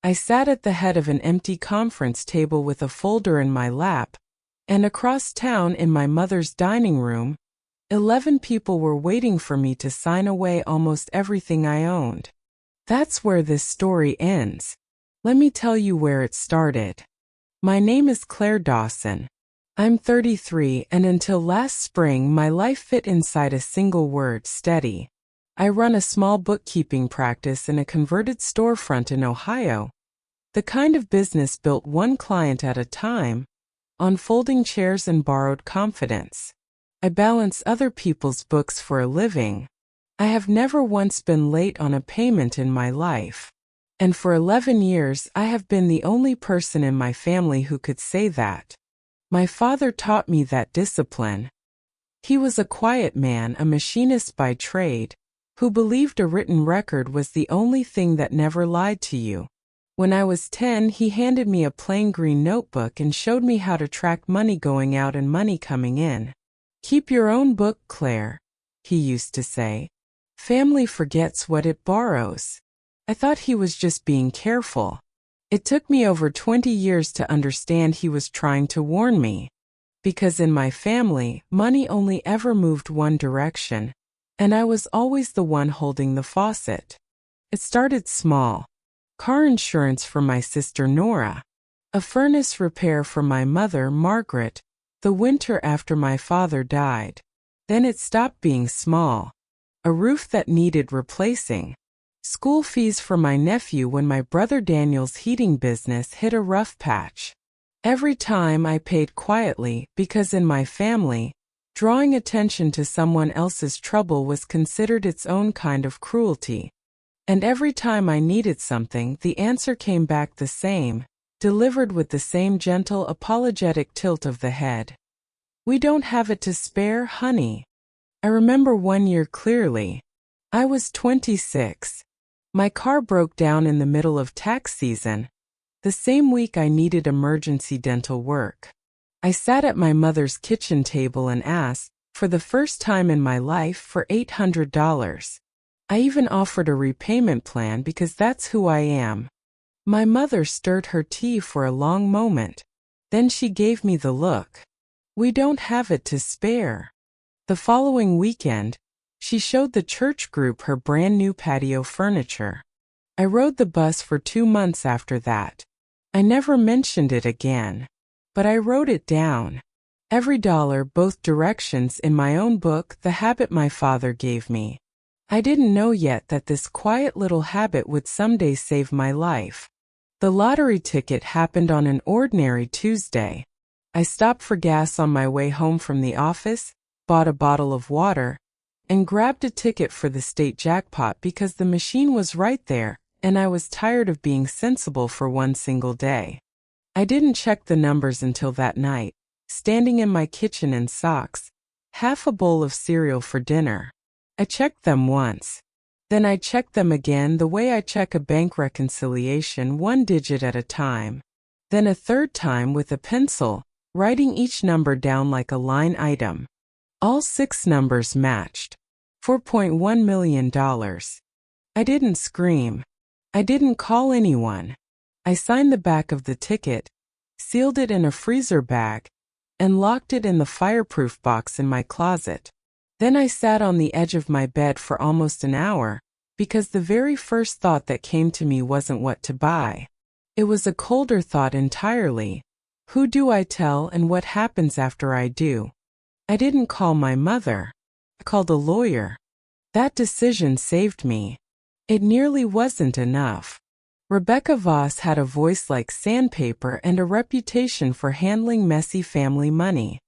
I sat at the head of an empty conference table with a folder in my lap, and across town in my mother's dining room, 11 people were waiting for me to sign away almost everything I owned. That's where this story ends. Let me tell you where it started. My name is Claire Dawson. I'm 33, and until last spring my life fit inside a single word: steady. I run a small bookkeeping practice in a converted storefront in Ohio. The kind of business built one client at a time, on folding chairs and borrowed confidence. I balance other people's books for a living. I have never once been late on a payment in my life. And for 11 years I have been the only person in my family who could say that. My father taught me that discipline. He was a quiet man, a machinist by trade, who believed a written record was the only thing that never lied to you. When I was 10, he handed me a plain green notebook and showed me how to track money going out and money coming in. "Keep your own book, Claire," he used to say. "Family forgets what it borrows." I thought he was just being careful. It took me over 20 years to understand he was trying to warn me. Because in my family, money only ever moved one direction, and I was always the one holding the faucet. It started small. Car insurance for my sister Nora. A furnace repair for my mother Margaret, the winter after my father died. Then it stopped being small. A roof that needed replacing. School fees for my nephew when my brother Daniel's heating business hit a rough patch. Every time I paid quietly because in my family, drawing attention to someone else's trouble was considered its own kind of cruelty. And every time I needed something, the answer came back the same, delivered with the same gentle, apologetic tilt of the head. "We don't have it to spare, honey." I remember one year clearly. I was 26. My car broke down in the middle of tax season, the same week I needed emergency dental work. I sat at my mother's kitchen table and asked, for the first time in my life, for $800. I even offered a repayment plan because that's who I am. My mother stirred her tea for a long moment. Then she gave me the look. "We don't have it to spare." The following weekend, she showed the church group her brand new patio furniture. I rode the bus for 2 months after that. I never mentioned it again. But I wrote it down. Every dollar, both directions, in my own book, The Habit My Father Gave Me. I didn't know yet that this quiet little habit would someday save my life. The lottery ticket happened on an ordinary Tuesday. I stopped for gas on my way home from the office, bought a bottle of water, and grabbed a ticket for the state jackpot because the machine was right there, and I was tired of being sensible for one single day. I didn't check the numbers until that night, standing in my kitchen in socks, half a bowl of cereal for dinner. I checked them once. Then I checked them again the way I check a bank reconciliation, one digit at a time. Then a third time with a pencil, writing each number down like a line item. All 6 numbers matched. $4.1 million. I didn't scream. I didn't call anyone. I signed the back of the ticket, sealed it in a freezer bag, and locked it in the fireproof box in my closet. Then I sat on the edge of my bed for almost an hour, because the very first thought that came to me wasn't what to buy. It was a colder thought entirely. Who do I tell and what happens after I do? I didn't call my mother. I called a lawyer. That decision saved me. It nearly wasn't enough. Rebecca Voss had a voice like sandpaper and a reputation for handling messy family money.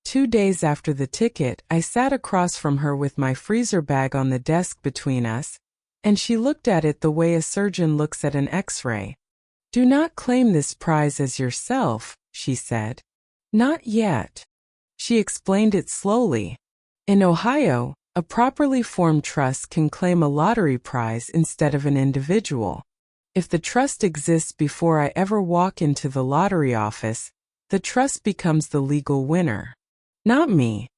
2 days after the ticket, I sat across from her with my freezer bag on the desk between us, and she looked at it the way a surgeon looks at an X-ray. "Do not claim this prize as yourself," she said. "Not yet." She explained it slowly. In Ohio, a properly formed trust can claim a lottery prize instead of an individual. If the trust exists before I ever walk into the lottery office, the trust becomes the legal winner. Not me.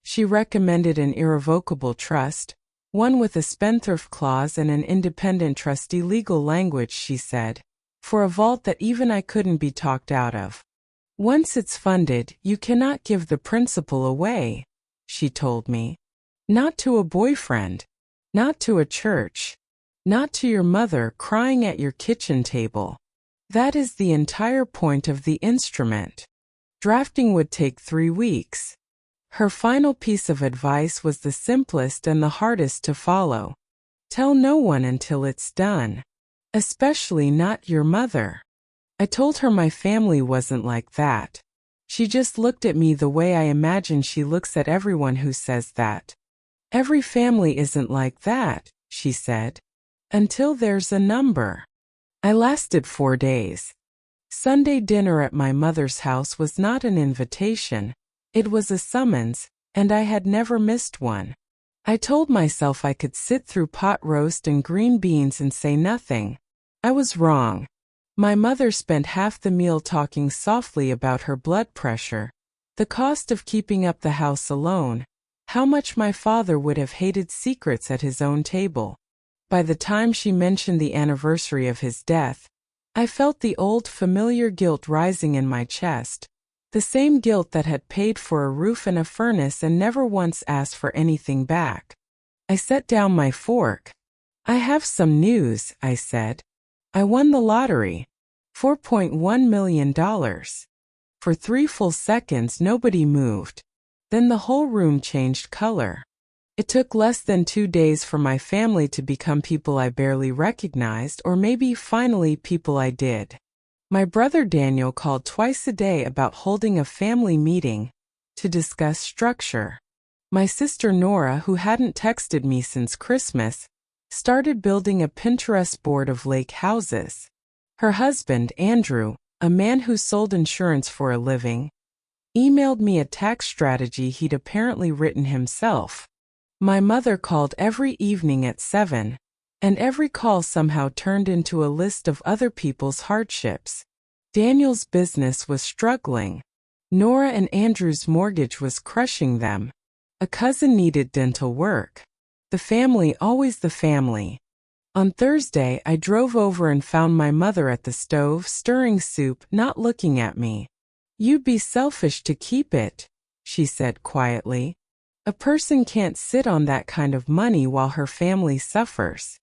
She recommended an irrevocable trust, one with a spendthrift clause and an independent trustee legal language, she said. for a vault that even I couldn't be talked out of. Once it's funded, you cannot give the principal away, she told me. Not to a boyfriend. Not to a church. Not to your mother crying at your kitchen table. That is the entire point of the instrument. Drafting would take 3 weeks. Her final piece of advice was the simplest and the hardest to follow. Tell no one until it's done. Especially not your mother. I told her my family wasn't like that. She just looked at me the way I imagine she looks at everyone who says that. Every family isn't like that, she said. Until there's a number. I lasted 4 days. Sunday dinner at my mother's house was not an invitation, it was a summons, and I had never missed one. I told myself I could sit through pot roast and green beans and say nothing. I was wrong. My mother spent half the meal talking softly about her blood pressure, the cost of keeping up the house alone, how much my father would have hated secrets at his own table. By the time she mentioned the anniversary of his death, I felt the old familiar guilt rising in my chest, the same guilt that had paid for a roof and a furnace and never once asked for anything back. I set down my fork. I have some news, I said. I won the lottery. $4.1 million. For 3 full seconds nobody moved. Then the whole room changed color. It took less than 2 days for my family to become people I barely recognized, or maybe finally people I did. My brother Daniel called twice a day about holding a family meeting to discuss structure. My sister Nora, who hadn't texted me since Christmas, started building a Pinterest board of lake houses. Her husband, Andrew, a man who sold insurance for a living, emailed me a tax strategy he'd apparently written himself. My mother called every evening at 7, and every call somehow turned into a list of other people's hardships. Daniel's business was struggling. Nora and Andrew's mortgage was crushing them. A cousin needed dental work. The family, always the family. On Thursday, I drove over and found my mother at the stove stirring soup, not looking at me. "You'd be selfish to keep it," she said quietly. "A person can't sit on that kind of money while her family suffers."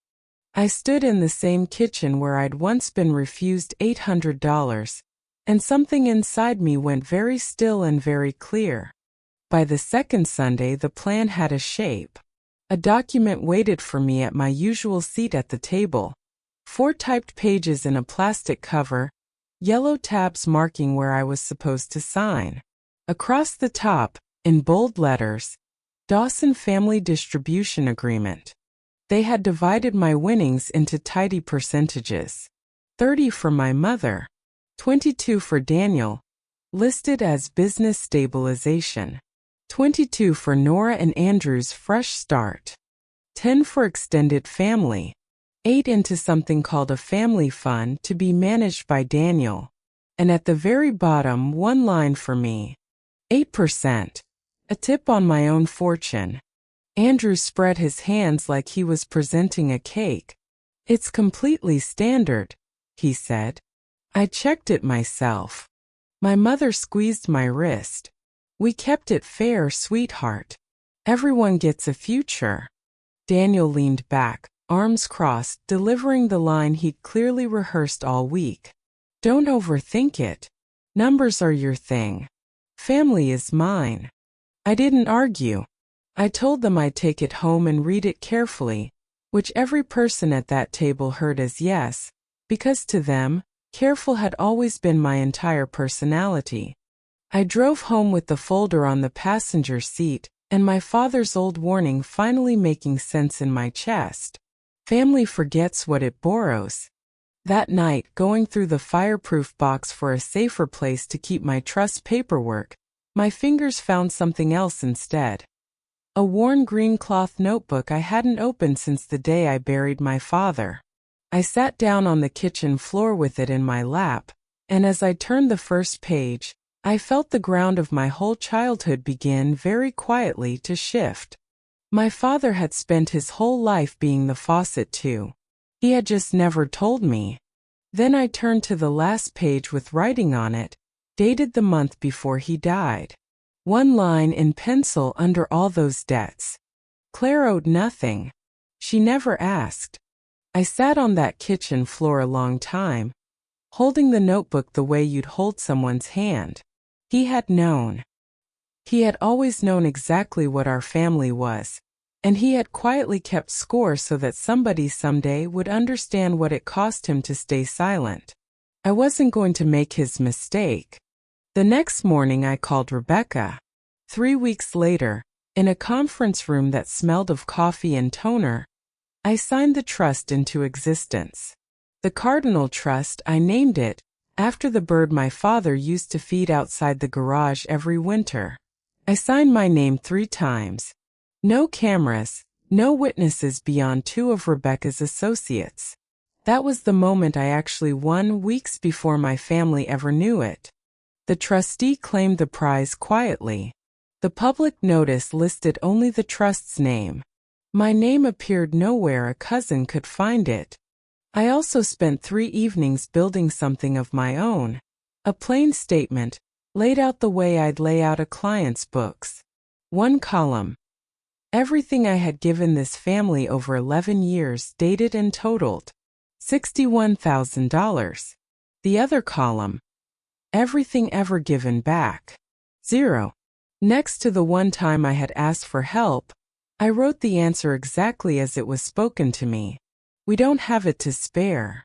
I stood in the same kitchen where I'd once been refused $800, and something inside me went very still and very clear. By the second Sunday, the plan had a shape. A document waited for me at my usual seat at the table. 4 typed pages in a plastic cover, yellow tabs marking where I was supposed to sign. Across the top, in bold letters, Dawson Family Distribution Agreement. They had divided my winnings into tidy percentages. 30 for my mother, 22 for Daniel, listed as business stabilization. 22 for Nora and Andrew's fresh start. 10 for extended family. 8 into something called a family fund to be managed by Daniel. And at the very bottom, 1 line for me. 8%. A tip on my own fortune. Andrew spread his hands like he was presenting a cake. "It's completely standard," he said. I checked it myself. My mother squeezed my wrist. "We kept it fair, sweetheart. Everyone gets a future." Daniel leaned back, arms crossed, delivering the line he'd clearly rehearsed all week. "Don't overthink it. Numbers are your thing. Family is mine." I didn't argue. I told them I'd take it home and read it carefully, which every person at that table heard as yes, because to them, careful had always been my entire personality. I drove home with the folder on the passenger seat, and my father's old warning finally making sense in my chest. Family forgets what it borrows. That night, going through the fireproof box for a safer place to keep my trust paperwork, my fingers found something else instead. A worn green cloth notebook I hadn't opened since the day I buried my father. I sat down on the kitchen floor with it in my lap, and as I turned the first page, I felt the ground of my whole childhood begin very quietly to shift. My father had spent his whole life being the faucet too. He had just never told me. Then I turned to the last page with writing on it, dated the month before he died. One line in pencil under all those debts. Claire owed nothing. She never asked. I sat on that kitchen floor a long time, holding the notebook the way you'd hold someone's hand. He had known. He had always known exactly what our family was, and he had quietly kept score so that somebody someday would understand what it cost him to stay silent. I wasn't going to make his mistake. The next morning I called Rebecca. 3 weeks later, in a conference room that smelled of coffee and toner, I signed the trust into existence. The Cardinal Trust, I named it, after the bird my father used to feed outside the garage every winter. I signed my name 3 times. No cameras, no witnesses beyond 2 of Rebecca's associates. That was the moment I actually won, weeks before my family ever knew it. The trustee claimed the prize quietly. The public notice listed only the trust's name. My name appeared nowhere a cousin could find it. I also spent 3 evenings building something of my own. A plain statement, laid out the way I'd lay out a client's books. 1 column. Everything I had given this family over 11 years, dated and totaled. $61,000. The other column. Everything ever given back. 0. Next to the one time I had asked for help, I wrote the answer exactly as it was spoken to me. We don't have it to spare.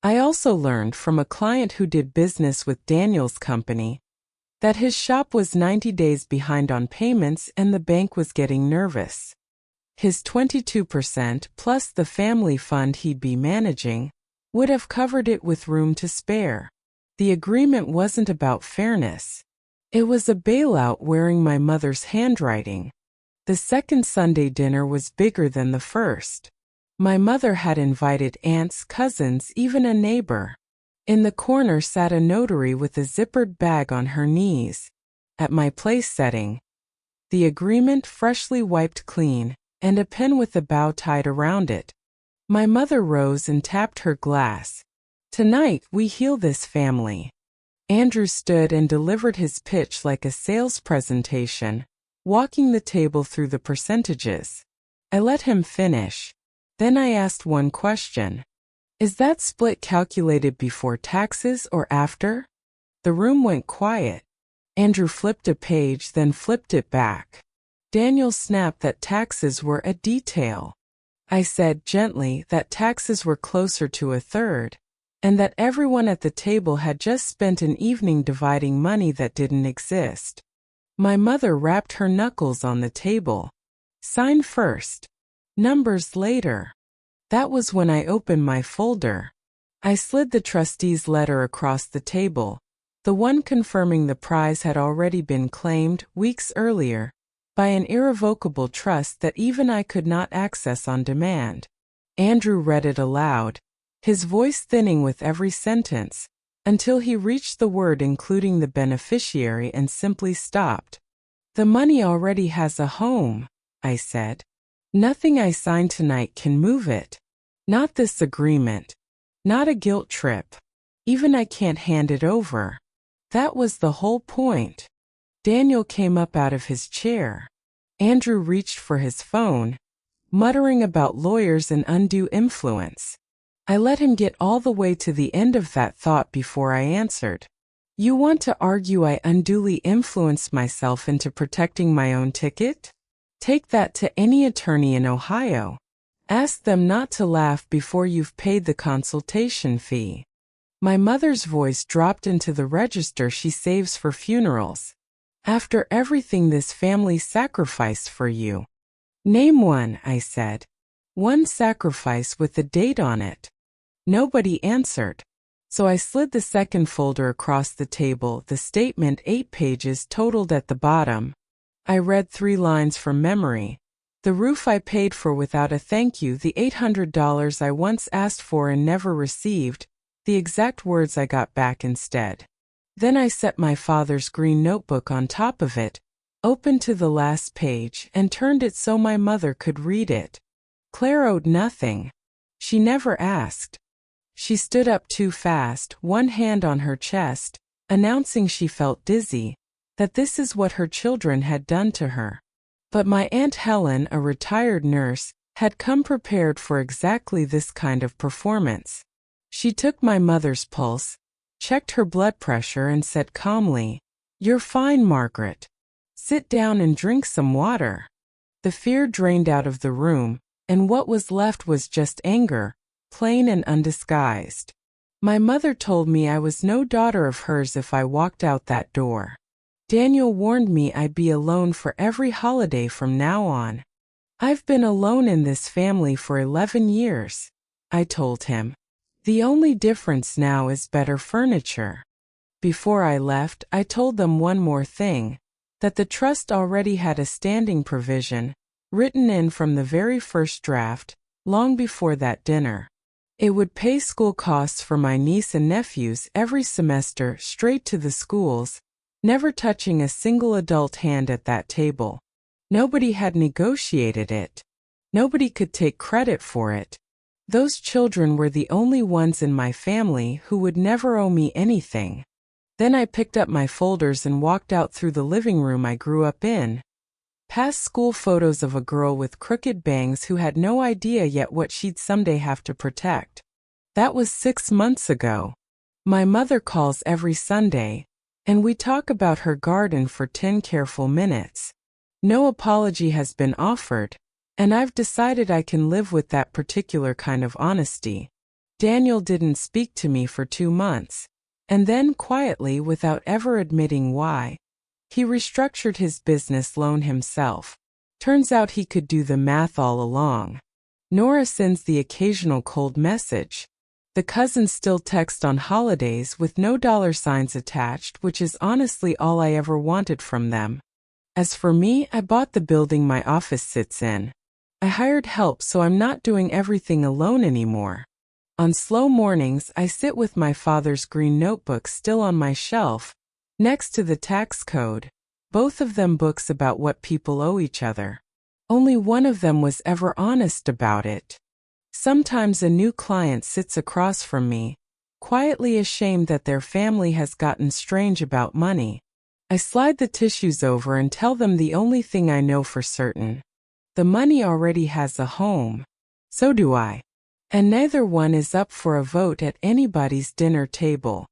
I also learned from a client who did business with Daniel's company that his shop was 90 days behind on payments and the bank was getting nervous. His 22% plus the family fund he'd be managing would have covered it with room to spare. The agreement wasn't about fairness. It was a bailout wearing my mother's handwriting. The second Sunday dinner was bigger than the first. My mother had invited aunts, cousins, even a neighbor. In the corner sat a notary with a zippered bag on her knees. At my place setting, the agreement freshly wiped clean, and a pen with a bow tied around it. My mother rose and tapped her glass. Tonight we heal this family. Andrew stood and delivered his pitch like a sales presentation, walking the table through the percentages. I let him finish. Then I asked one question. Is that split calculated before taxes or after? The room went quiet. Andrew flipped a page, then flipped it back. Daniel snapped that taxes were a detail. I said gently that taxes were closer to a third, and that everyone at the table had just spent an evening dividing money that didn't exist. My mother rapped her knuckles on the table. Sign first. Numbers later. That was when I opened my folder. I slid the trustee's letter across the table, the one confirming the prize had already been claimed, weeks earlier, by an irrevocable trust that even I could not access on demand. Andrew read it aloud, his voice thinning with every sentence, until he reached the word including the beneficiary and simply stopped. The money already has a home, I said. Nothing I sign tonight can move it. Not this agreement. Not a guilt trip. Even I can't hand it over. That was the whole point. Daniel came up out of his chair. Andrew reached for his phone, muttering about lawyers and undue influence. I let him get all the way to the end of that thought before I answered. You want to argue I unduly influenced myself into protecting my own ticket? Take that to any attorney in Ohio. Ask them not to laugh before you've paid the consultation fee. My mother's voice dropped into the register she saves for funerals. After everything this family sacrificed for you. Name one, I said. One sacrifice with a date on it. Nobody answered. So I slid the second folder across the table, the statement 8 pages totaled at the bottom. I read 3 lines from memory. The roof I paid for without a thank you, the $800 I once asked for and never received, the exact words I got back instead. Then I set my father's green notebook on top of it, opened to the last page, and turned it so my mother could read it. Claire owed nothing. She never asked. She stood up too fast, one hand on her chest, announcing she felt dizzy, that this is what her children had done to her. But my Aunt Helen, a retired nurse, had come prepared for exactly this kind of performance. She took my mother's pulse, checked her blood pressure and said calmly, "You're fine, Margaret. Sit down and drink some water." The fear drained out of the room, and what was left was just anger, plain and undisguised. My mother told me I was no daughter of hers if I walked out that door. Daniel warned me I'd be alone for every holiday from now on. "I've been alone in this family for 11 years, I told him. "The only difference now is better furniture." Before I left, I told them one more thing, that the trust already had a standing provision, written in from the very first draft, long before that dinner. It would pay school costs for my niece and nephews every semester straight to the schools, never touching a single adult hand at that table. Nobody had negotiated it. Nobody could take credit for it. Those children were the only ones in my family who would never owe me anything. Then I picked up my folders and walked out through the living room I grew up in, past school photos of a girl with crooked bangs who had no idea yet what she'd someday have to protect. That was 6 months ago. My mother calls every Sunday, and we talk about her garden for 10 careful minutes. No apology has been offered, and I've decided I can live with that particular kind of honesty. Daniel didn't speak to me for 2 months, and then quietly, without ever admitting why, he restructured his business loan himself. Turns out he could do the math all along. Nora sends the occasional cold message. The cousins still text on holidays with no $signs attached, which is honestly all I ever wanted from them. As for me, I bought the building my office sits in. I hired help so I'm not doing everything alone anymore. On slow mornings, I sit with my father's green notebook still on my shelf, next to the tax code, both of them books about what people owe each other. Only one of them was ever honest about it. Sometimes a new client sits across from me, quietly ashamed that their family has gotten strange about money. I slide the tissues over and tell them the only thing I know for certain. The money already has a home. So do I. And neither one is up for a vote at anybody's dinner table.